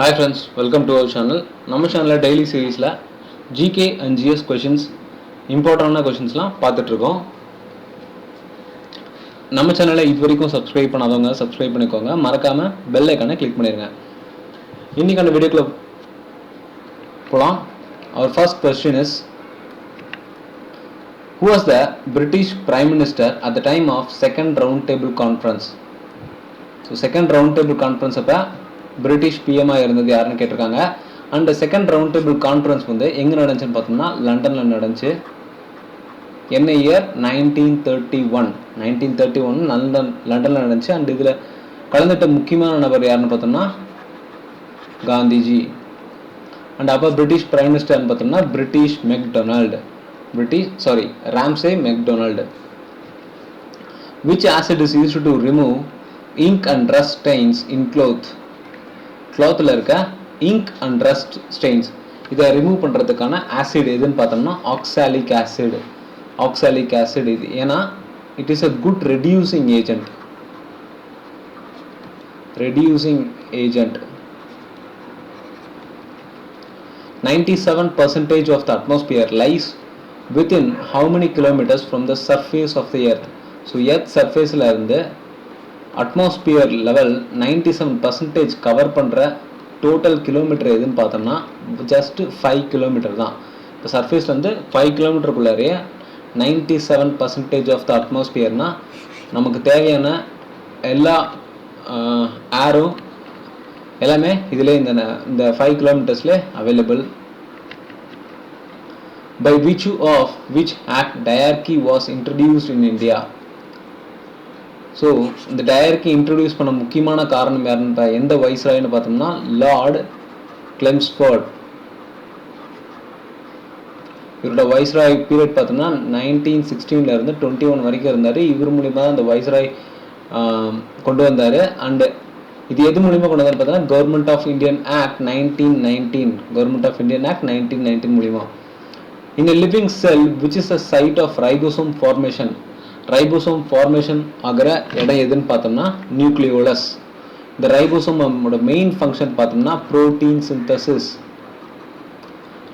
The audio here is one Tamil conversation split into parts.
Hi friends, welcome to our channel. நம்ம சேனல்ல daily சீரிஸ்ல GK and GS questions இம்பார்ட்டன்டான क्वेश्चंसலாம் பார்த்துட்டு இருக்கோம். நம்ம சேனலை இதுவரைக்கும் சப்ஸ்கிரைப் பண்ணாதவங்க சப்ஸ்கிரைப் பண்ணிக்கோங்க. மறக்காம பெல் ஐகானை கிளிக் பண்ணிருங்க. இன்னைக்கான வீடியோக்குள்ள போலாம். Our first question is, who was the British Prime Minister at the time of second round table conference? So second round table conference அப்ப பிரிட்டிஷ் பிஎம்ஆ இருந்தது யாருன்னு கேட்டிருக்காங்க. And second round table conference வந்து எங்கே நடந்துச்சுன்னு பார்த்தோம்னா லண்டனில் நடந்துச்சு. என்ன இயர்? 1931 லண்டனில் நடந்துச்சு. அண்ட் இதில் கலந்துட்ட முக்கியமான நபர் யாருன்னு பார்த்தோம்னா காந்திஜி. அண்ட் அப்போ பிரிட்டிஷ் பிரைம் மினிஸ்டர்னு பார்த்தோம்னா Ramsay MacDonald. Which acid is used to remove ink and rust stains in clothல இருக்க ink and rust stains இதை ரிமூவ் பண்ணுறதுக்கான ஆசிட் எதுன்னு பார்த்தோம்னா ஆக்சாலிக் ஆசிட். இது ஏன்னா it is a good reducing agent. 97% of the atmosphere lies within how many kilometers from the surface of the earth? So earth surfaceல இருந்து அட்மாஸ்பியர் லெவல் 97% கவர் பண்ணுற டோட்டல் கிலோமீட்டர் எதுன்னு பார்த்தோம்னா ஜஸ்ட் 5 கிலோமீட்டர் தான். இப்போ சர்ஃபேஸ்லேருந்து 5 கிலோமீட்டருக்குள்ளாரையே 97% ஆஃப் த அட்மாஸ்பியர்னால் நமக்கு தேவையான எல்லா ஏரும் எல்லாமே இதில் இந்த 5 கிலோமீட்டர்ஸ்லேயே available. By virtue of which act diarchy was introduced in India? So இந்த டயர்க்கி இன்ட்ரடியூஸ் பண்ண முக்கியமான காரணம் யாருன்னு எந்த வைஸ்ராய்னு பார்த்தோம்னா லார்ட் கிளெம்ஸ்ஃபோர்ட். இவரோட வைஸ்ராய் பீரியட் பார்த்தோம்னா 1916 இருந்து 21 வரைக்கும் இருந்தார். இவர் மூலிமா தான் இந்த வைஸ்ராய் கொண்டு வந்தார். அண்டு இது எது மூலிமா கொண்டு வந்தார் பார்த்தோம்னா கவர்மெண்ட் ஆஃப் இந்தியன் ஆக்ட் 1919 மூலிமா. In a living cell which is a site of ribosome formation ஆகிற இடம் எதுன்னு பார்த்தோம்னா நியூக்ளியோலஸ். இந்த ரைபோசோமோட மெயின் ஃபங்க்ஷன் பார்த்தோம்னா புரோட்டீன் சிந்தசிஸ்.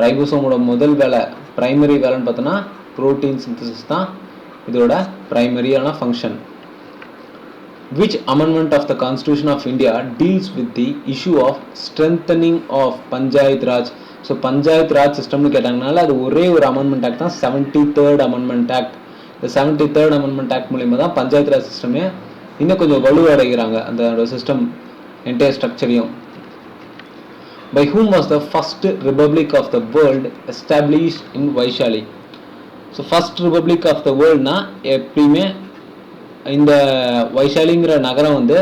ரைபோசோமோட முதல் வேலை பிரைமரி வேலைன்னு பார்த்தோம்னா புரோட்டீன் சிந்தசிஸ் தான் இதோட பிரைமரியான function. Which amendment of the Constitution of India deals with the issue of strengthening of Panchayat Raj? So Panchayat Raj சிஸ்டம்னு கேட்டாங்கனால அது ஒரே ஒரு அமெண்ட்மெண்ட் ஆக்ட் தான் 73rd அமெண்ட்மெண்ட் ஆக்ட். இந்த 73rd அமெண்ட்மெண்ட் ஆக்ட் மூலிமா தான் பஞ்சாயத்து ராஜ் சிஸ்டமே இன்னும் கொஞ்சம் வலுவடைகிறாங்க அந்த சிஸ்டம் என்டையர் ஸ்ட்ரக்சரையும். By whom was the first republic of the world established in Vaishali? So first republic of the வேர்ல்ட்னா எப்பயுமே இந்த வைஷாலிங்கிற நகரம் வந்து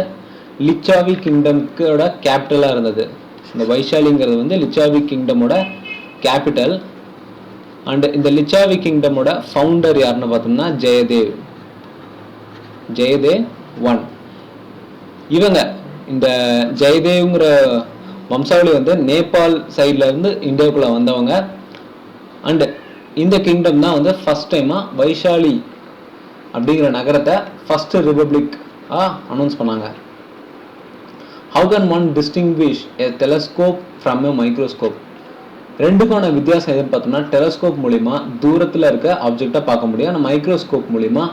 லிச்சாவி கிங்டம்கோட கேபிட்டலாக இருந்தது. இந்த வைஷாலிங்கிறது வந்து லிச்சாவி கிங்டமோட கேபிட்டல். அண்ட் இந்த லிச்சாவி கிங்டமோட ஃபவுண்டர் யாருன்னு பார்த்தோம்னா ஜெயதேவ் 1. இவங்க இந்த ஜெயதேவ்ங்கிற வம்சாவளி வந்து நேபாள் சைட்ல இருந்து இந்தியாவுக்குள்ள வந்தவங்க. அண்ட் இந்த கிங்டம் தான் வந்து ஃபர்ஸ்ட் டைமா வைஷாலி அப்படிங்கிற நகரத்தை ஃபர்ஸ்ட் ரிபப்ளிக் அனௌன்ஸ் பண்ணாங்க. How can one distinguish a telescope from a microscope? ரெண்டுக்கான வித்தியாசம் எதுன்னு பார்த்தோம்னா டெலஸ்கோப் மூலிமா தூரத்தில் இருக்க ஆப்ஜெக்டை பார்க்க முடியும். ஆனால் மைக்ரோஸ்கோப் மூலிமா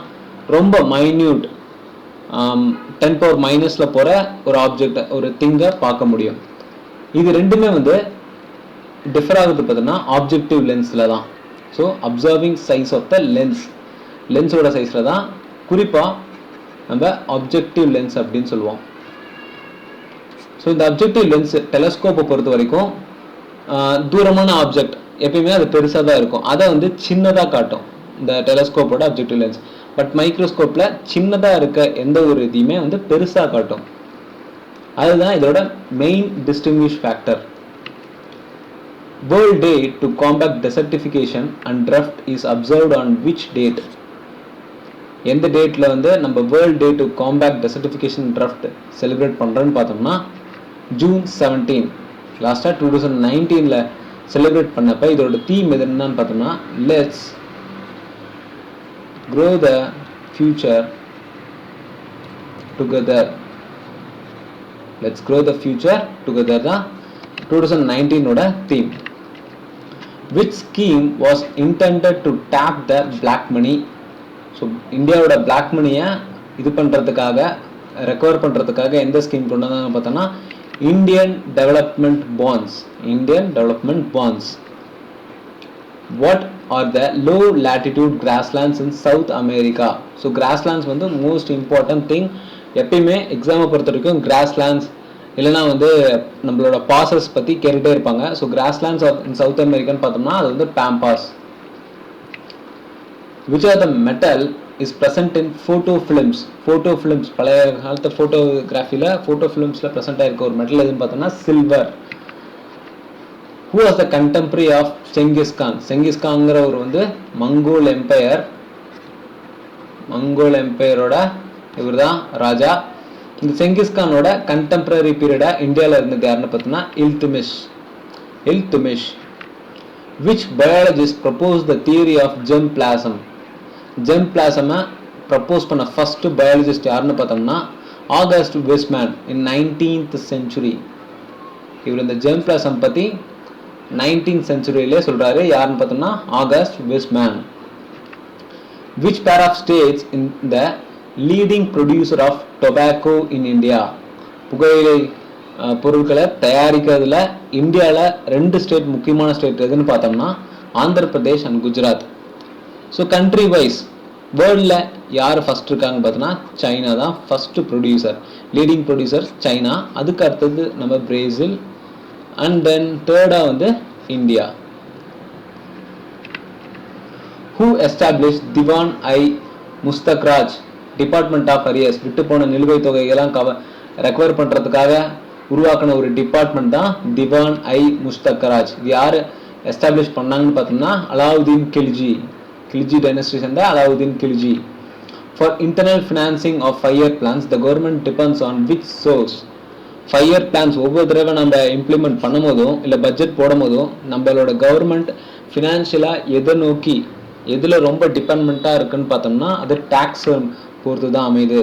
ரொம்ப மைன்யூட் 10 பவர் மைனஸில் போகிற ஒரு ஆப்ஜெக்டை ஒரு திங்கை பார்க்க முடியும். இது ரெண்டுமே வந்து டிஃபர் ஆகுது பார்த்தோம்னா ஆப்ஜெக்டிவ் லென்ஸில் தான். So observing size of the லென்ஸோட சைஸில் தான் குறிப்பாக நம்ம ஆப்ஜெக்டிவ் லென்ஸ் அப்படின்னு சொல்லுவோம். ஸோ இந்த அப்ஜெக்டிவ் லென்ஸ் டெலஸ்கோப்பை பொறுத்த வரைக்கும் தூரமான ஆப்ஜெக்ட் எப்பயுமே அது பெருசாக தான் இருக்கும். அதை வந்து சின்னதாக காட்டும் இந்த டெலஸ்கோப்போட அப்ஜெக்டிவ் லென்ஸ். பட் மைக்ரோஸ்கோப்பில் சின்னதாக இருக்க எந்த ஒரு இதையுமே வந்து பெருசாக காட்டும். அதுதான் இதோட main distinguish factor. World day to combat desertification and drought is observed on which date? எந்த டேட்டில் வந்து நம்ம world day to combat desertification drought celebrate பண்ணுறோன்னு பார்த்தோம்னா June 17. லாஸ்ட்டாக 2019 செலிப்ரேட் பண்ணப்போ இதோட தீம் எதுன்னு பார்த்தோம்னா let's grow the future together. Let's grow the future together தான் 2019 ஓட theme. Which scheme was intended to tap the black money? So இந்தியாவோட பிளாக் மணியை இது பண்ணுறதுக்காக ரெக்கவர் பண்ணுறதுக்காக எந்த ஸ்கீம் கொண்டு வந்தாங்கன்னு பார்த்தோன்னா Indian development bonds. What are the low latitude grasslands in South America? So grasslands வந்து மோஸ்ட் இம்பார்ட்டன்ட் திங். எப்பயுமே எக்ஸாமை பொறுத்த வரைக்கும் கிராஸ்லேண்ட்ஸ் இல்லைனா வந்து நம்மளோட பாசஸ் பற்றி கேட்டுகிட்டே இருப்பாங்க. So grasslands of in South அமெரிக்கான்னு பார்த்தோம்னா அது வந்து pampas. Which are the metal is present in photo films பழைய காலத்து ஃபோட்டோகிராஃபியில் ஃபோட்டோ ஃபிலிம்ஸில் ப்ரெசென்ட் ஆகிருக்க ஒரு மெட்டல் எதுன்னு பார்த்தோம்னா silver. Who was the contemporary of செங்கிஸ்கான்ங்கிறவர் வந்து மங்கோல் எம்பையரோட இவர் தான் ராஜா. இந்த செங்கிஸ்கானோட கண்டெம்பரரி பீரியடா இந்தியாவில் இருந்தது யாருன்னு பார்த்தோம்னா Iltutmish. Which biologist propose the theory of germ பிளாசமை ப்ரப்போஸ் பண்ண ஃபர்ஸ்ட் பயாலஜிஸ்ட் யாருன்னு பார்த்தோம்னா ஆகஸ்ட் வெஸ்ட்மேன் இன் 19th century. இவர் இந்த ஜெர்ம் பிளாசம் பற்றி 19th centuryலே சொல்றாரு. யாருன்னு பார்த்தோம்னா August Weismann. Which pair of states in the leading producer of tobacco in India? புகையிலை பொருட்களை தயாரிக்கிறதுல இந்தியாவில் 2 ஸ்டேட் முக்கியமான ஸ்டேட் எதுன்னு பார்த்தோம்னா Andhra Pradesh and Gujarat. So country wise வேர்ல்டில் யார் ஃபர்ஸ்ட் இருக்காங்கன்னு பார்த்தோம்னா சைனா தான் first producer, leading producer China. அதுக்கு அடுத்தது நம்ம பிரேசில் அண்ட் தென் தேர்டாக வந்து India. Who establish Diwan-i-Mustakhraj department of arrears? விட்டு போன நிலுவைத் தொகைகள்லாம் ரெக்கவர் பண்ணுறதுக்காக உருவாக்கின ஒரு டிபார்ட்மெண்ட் தான் திவான்-இ-முஸ்தக்ராஜ். இது யார் எஸ்டாப்ளிஷ் பண்ணாங்கன்னு பார்த்தோம்னா அலாவுதீன் கில்ஜி டைனஸ்டி சேர்ந்த Alauddin Khilji. For internal financing of 5-year plans the government depends on which source? 5-year plans ஒவ்வொரு தடவை நம்ம இம்ப்ளிமெண்ட் பண்ணும் போதும் இல்லை பட்ஜெட் போடும் போதும் நம்மளோட கவர்மெண்ட் ஃபினான்ஷியலாக எதில் ரொம்ப டிபெண்ட்மெண்ட்டாக இருக்குன்னு பார்த்தோம்னா அது டேக்ஸ் பொறுத்து தான் அமையுது.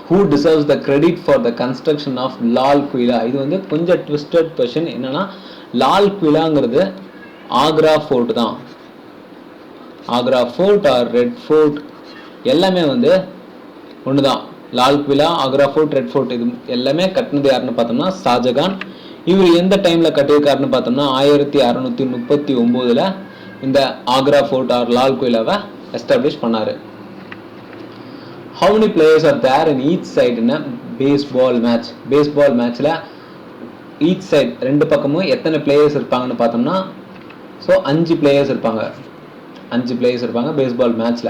Who deserves the credit for the construction of Lal Qila? இது வந்து கொஞ்சம் ட்விஸ்டட் கொஸ்டின். என்னன்னா லால் குயிலாங்கிறது ஆக்ரா ஃபோர்ட் தான். Agra fort or red fort எல்லாமே வந்து ஒன்று தான். Lal Qila, Agra fort, red fort இது எல்லாமே கட்டினது யாருன்னு பார்த்தோம்னா ஷாஜகான். இவர் எந்த டைமில் கட்டியிருக்காருன்னு பார்த்தோம்னா 1639 இந்த ஆக்ரா ஃபோர்ட் ஆர் லால் குயிலாவை எஸ்டாப்ளிஷ் பண்ணாரு. How many players are there in each side in a baseball match? Baseball மேட்ச்ல each side 2 பக்கமும் எத்தனை பிளேயர்ஸ் இருப்பாங்கன்னு பார்த்தோம்னா ஸோ 5 பிளேயர்ஸ் இருப்பாங்க பேஸ்பால் மேட்ச்ல.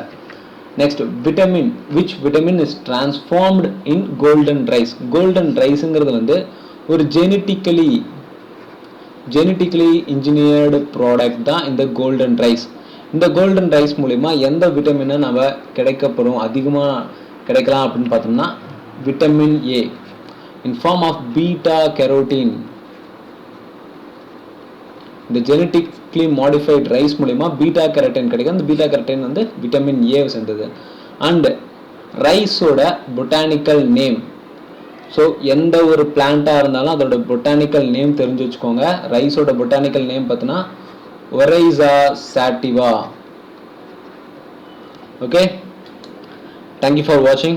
Next vitamin. Which vitamin is transformed in golden rice? Golden ரைஸுங்கிறது வந்து ஒரு ஜெனட்டிக்கலி இன்ஜினியர்டு ப்ராடக்ட் தான் இந்த கோல்டன் ரைஸ். இந்த கோல்டன் ரைஸ் மூலிமா எந்த விட்டமினை நம்ம அதிகமாக கிடைக்கலாம் அப்படின்னு பார்த்தோம்னா vitamin A in form of beta carotene. இந்த ஜெனட்டிக்லி மாடிஃபைட் ரைஸ் மூலிமா பீட்டா கெரோட்டின் கிடைக்கும். அந்த பீட்டா கெரோட்டின் வந்து விட்டமின் ஏ சேர்ந்தது. அண்ட் ரைஸோட பொட்டானிக்கல் நேம். ஸோ எந்த ஒரு பிளான்ட்டாக இருந்தாலும் அதோட பொட்டானிக்கல் நேம் தெரிஞ்சு வச்சுக்கோங்க. ரைஸோட பொட்டானிக்கல் நேம் பார்த்தோன்னா Oryza sativa. Okay, thank you for watching.